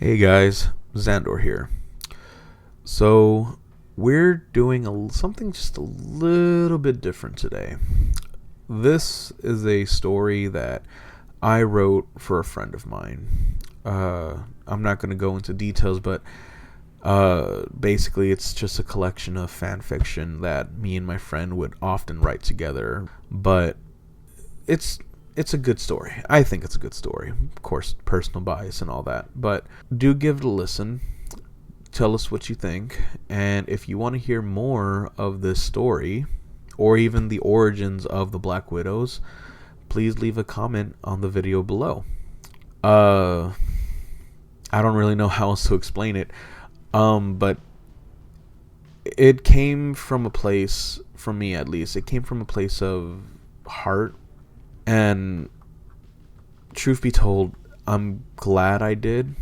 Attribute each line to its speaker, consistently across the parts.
Speaker 1: Hey guys, Xandor here. So, we're doing something just a little bit different today. This is a story that I wrote for a friend of mine. I'm not going to go into details, but basically, it's just a collection of fan fiction that me and my friend would often write together. But it's it's a good story. I think it's a good story. Of course, personal bias and all that. But do give it a listen. Tell us what you think. And if you want to hear more of this story, or even the origins of the Black Widows, please leave a comment on the video below. Uh, I don't really know how else to explain it. But it came from a place, for me at least, it came from a place of heart. And truth be told, I'm glad I did.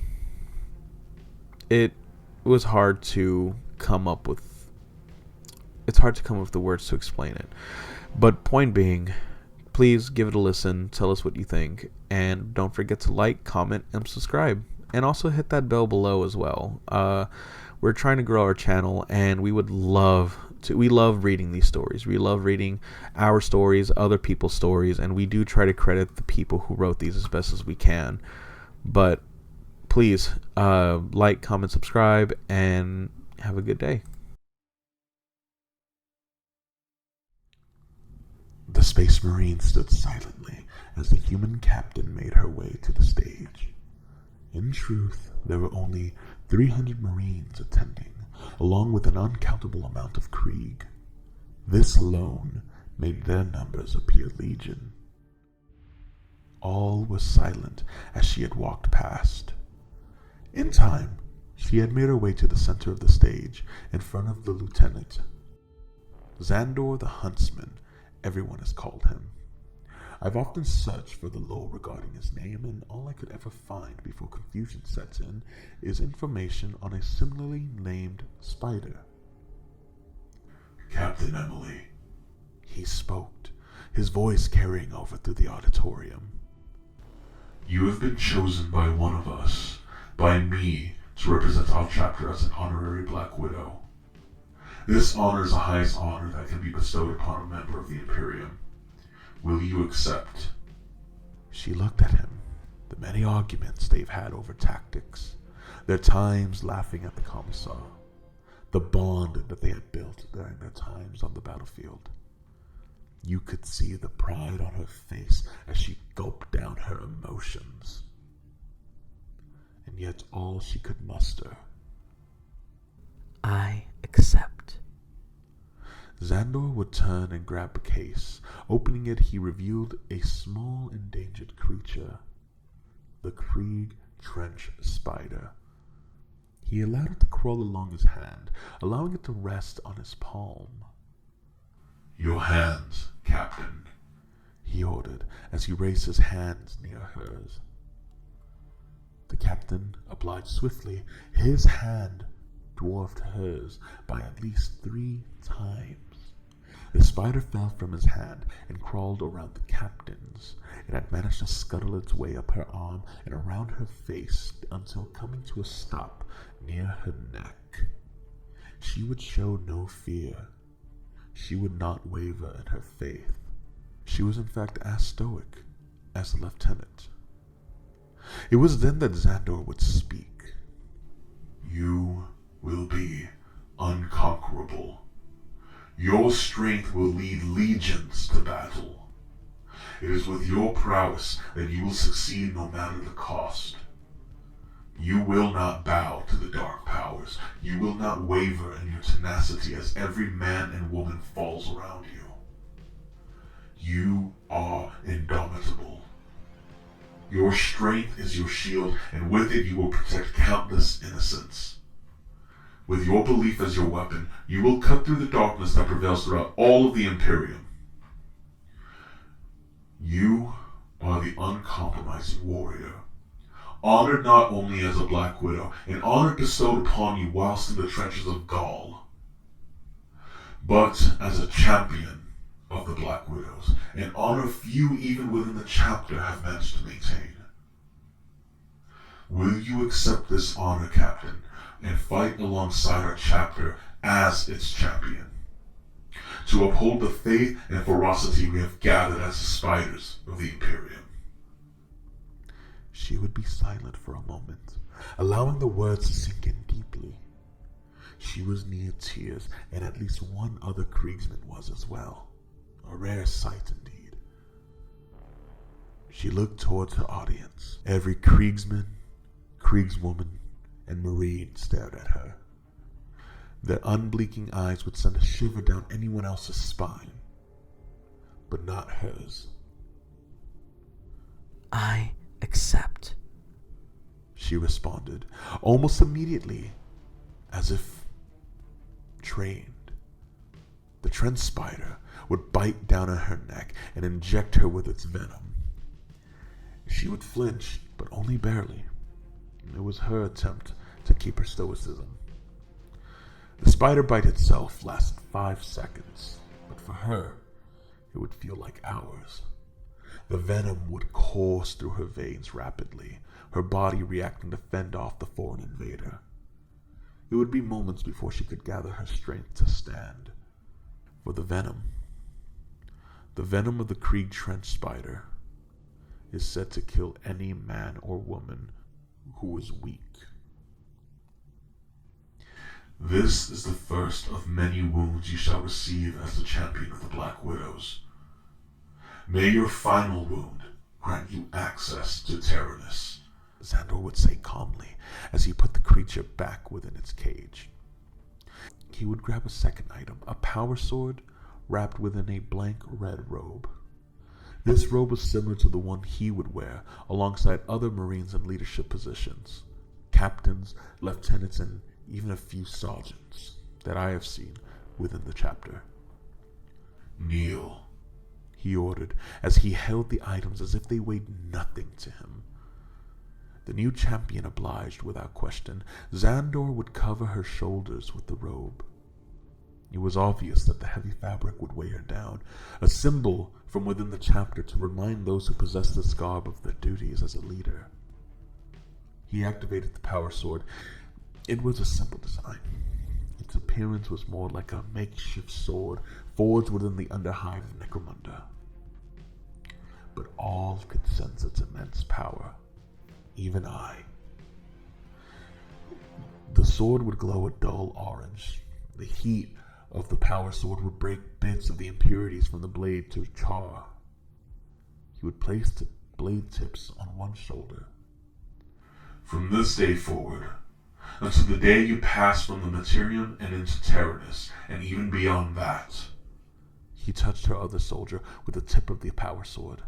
Speaker 1: It was hard to come up with. It's hard to come up with the words to explain it. But point being, please give it a listen. Tell us what you think. And don't forget to like, comment, and subscribe. And also hit that bell below as well. We're trying to grow our channel, and we love reading these stories. We love reading our stories, other people's stories, and we do try to credit the people who wrote these as best as we can. But please, like, comment, subscribe, and have a good day.
Speaker 2: The Space Marine stood silently as the human captain made her way to the stage. In truth, there were only 300 Marines attending, along with an uncountable amount of Krieg. This alone made their numbers appear legion. All was silent as she had walked past. In time, she had made her way to the center of the stage, in front of the lieutenant. Xandor the Huntsman, everyone has called him. I've often searched for the lore regarding his name, and all I could ever find before confusion sets in is information on a similarly named spider. Captain Emily, he spoke, his voice carrying over through the auditorium. You have been chosen by one of us, by me, to represent our chapter as an honorary Black Widow. This honor is the highest honor that can be bestowed upon a member of the Imperium. Will you accept? She looked at him. The many arguments they've had over tactics, their times laughing at the commissar, the bond that they had built during their times on the battlefield. You could see the pride on her face as she gulped down her emotions. And yet all she could muster.
Speaker 1: I accept.
Speaker 2: Xandor would turn and grab a case. Opening it, he revealed a small endangered creature, the Krieg trench spider. He allowed it to crawl along his hand, allowing it to rest on his palm. Your hands, Captain, he ordered as he raised his hands near hers. The captain applied swiftly. His hand dwarfed hers by at least 3 times. The spider fell from his hand and crawled around the captain's. It had managed to scuttle its way up her arm and around her face until coming to a stop near her neck. She would show no fear. She would not waver in her faith. She was in fact as stoic as the lieutenant. It was then that Xandor would speak. You will be unconquerable. Your strength will lead legions to battle. It is with your prowess that you will succeed no matter the cost. You will not bow to the dark powers. You will not waver in your tenacity as every man and woman falls around you. You are indomitable. Your strength is your shield, and with it you will protect countless innocents. With your belief as your weapon, you will cut through the darkness that prevails throughout all of the Imperium. You are the uncompromising warrior, honored not only as a Black Widow, an honor bestowed upon you whilst in the trenches of Gaul, but as a champion of the Black Widows, an honor few even within the chapter have managed to maintain. Will you accept this honor, Captain, and fight alongside our chapter as its champion, to uphold the faith and ferocity we have gathered as the spiders of the Imperium?
Speaker 1: She would be silent for a moment, allowing the words to sink in deeply. She was near tears, and at least one other Kriegsman was as well. A rare sight indeed. She looked towards her audience. Every Kriegsman, Kriegswoman, and Marine stared at her. Their unblinking eyes would send a shiver down anyone else's spine, but not hers.
Speaker 3: I accept,
Speaker 1: she responded, almost immediately, as if trained. The Trent spider would bite down on her neck and inject her with its venom. She would flinch, but only barely. It was her attempt to keep her stoicism. The spider bite itself lasted 5 seconds, but for her, it would feel like hours. The venom would course through her veins rapidly, her body reacting to fend off the foreign invader. It would be moments before she could gather her strength to stand. For the venom of the Krieg trench spider, is said to kill any man or woman who is weak.
Speaker 2: This is the first of many wounds you shall receive as the champion of the Black Widows. May your final wound grant you access to Tyrannus,
Speaker 1: Xandor would say calmly as he put the creature back within its cage. He would grab a second item, a power sword wrapped within a blank red robe. This robe was similar to the one he would wear alongside other Marines in leadership positions, captains, lieutenants, and even a few sergeants that I have seen within the chapter.
Speaker 2: Kneel,
Speaker 1: he ordered as he held the items as if they weighed nothing to him. The new champion obliged without question. Xandor would cover her shoulders with the robe. It was obvious that the heavy fabric would weigh her down, a symbol from within the chapter to remind those who possessed this garb of their duties as a leader. He activated the power sword. It was a simple design. Its appearance was more like a makeshift sword forged within the underhive of Necromunda. But all could sense its immense power, even I. The sword would glow a dull orange. The heat of the power sword would break bits of the impurities from the blade to char. He would place the blade tips on one shoulder.
Speaker 2: From this day forward, until the day you pass from the Materium and into Tyrannus, and even beyond that,
Speaker 1: he touched her other soldier with the tip of the power sword.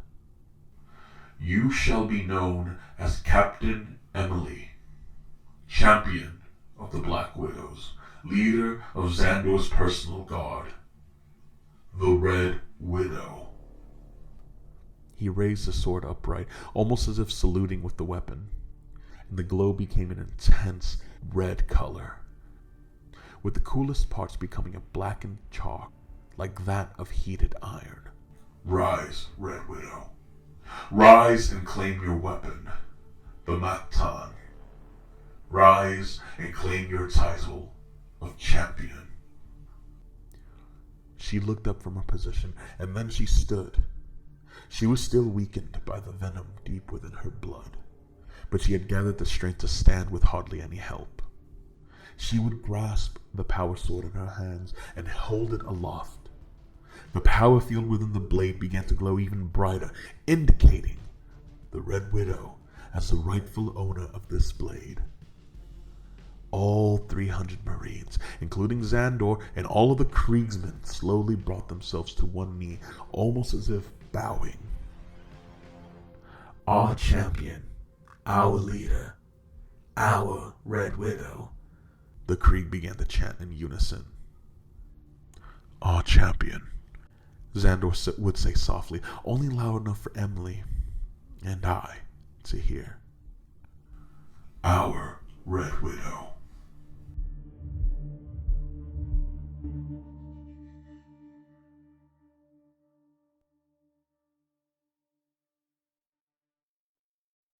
Speaker 2: You shall be known as Captain Emily, champion of the Black Widows, leader of Xandor's personal guard, the Red Widow.
Speaker 1: He raised the sword upright, almost as if saluting with the weapon, and the glow became an intense red color, with the coolest parts becoming a blackened chalk like that of heated iron.
Speaker 2: Rise, Red Widow. Rise and claim your weapon, the Mactan. Rise and claim your title of champion.
Speaker 1: She looked up from her position, and then she stood. She was still weakened by the venom deep within her blood, but she had gathered the strength to stand with hardly any help. She would grasp the power sword in her hands and hold it aloft. The power field within the blade began to glow even brighter, indicating the Red Widow as the rightful owner of this blade. All 300 Marines, including Xandor and all of the Kriegsmen, slowly brought themselves to one knee, almost as if bowing.
Speaker 3: our champion, our leader, our Red Widow.
Speaker 1: The Krieg began to chant in unison. Our champion, Xandor would say softly, only loud enough for Emily and I to hear.
Speaker 2: Our Red Widow.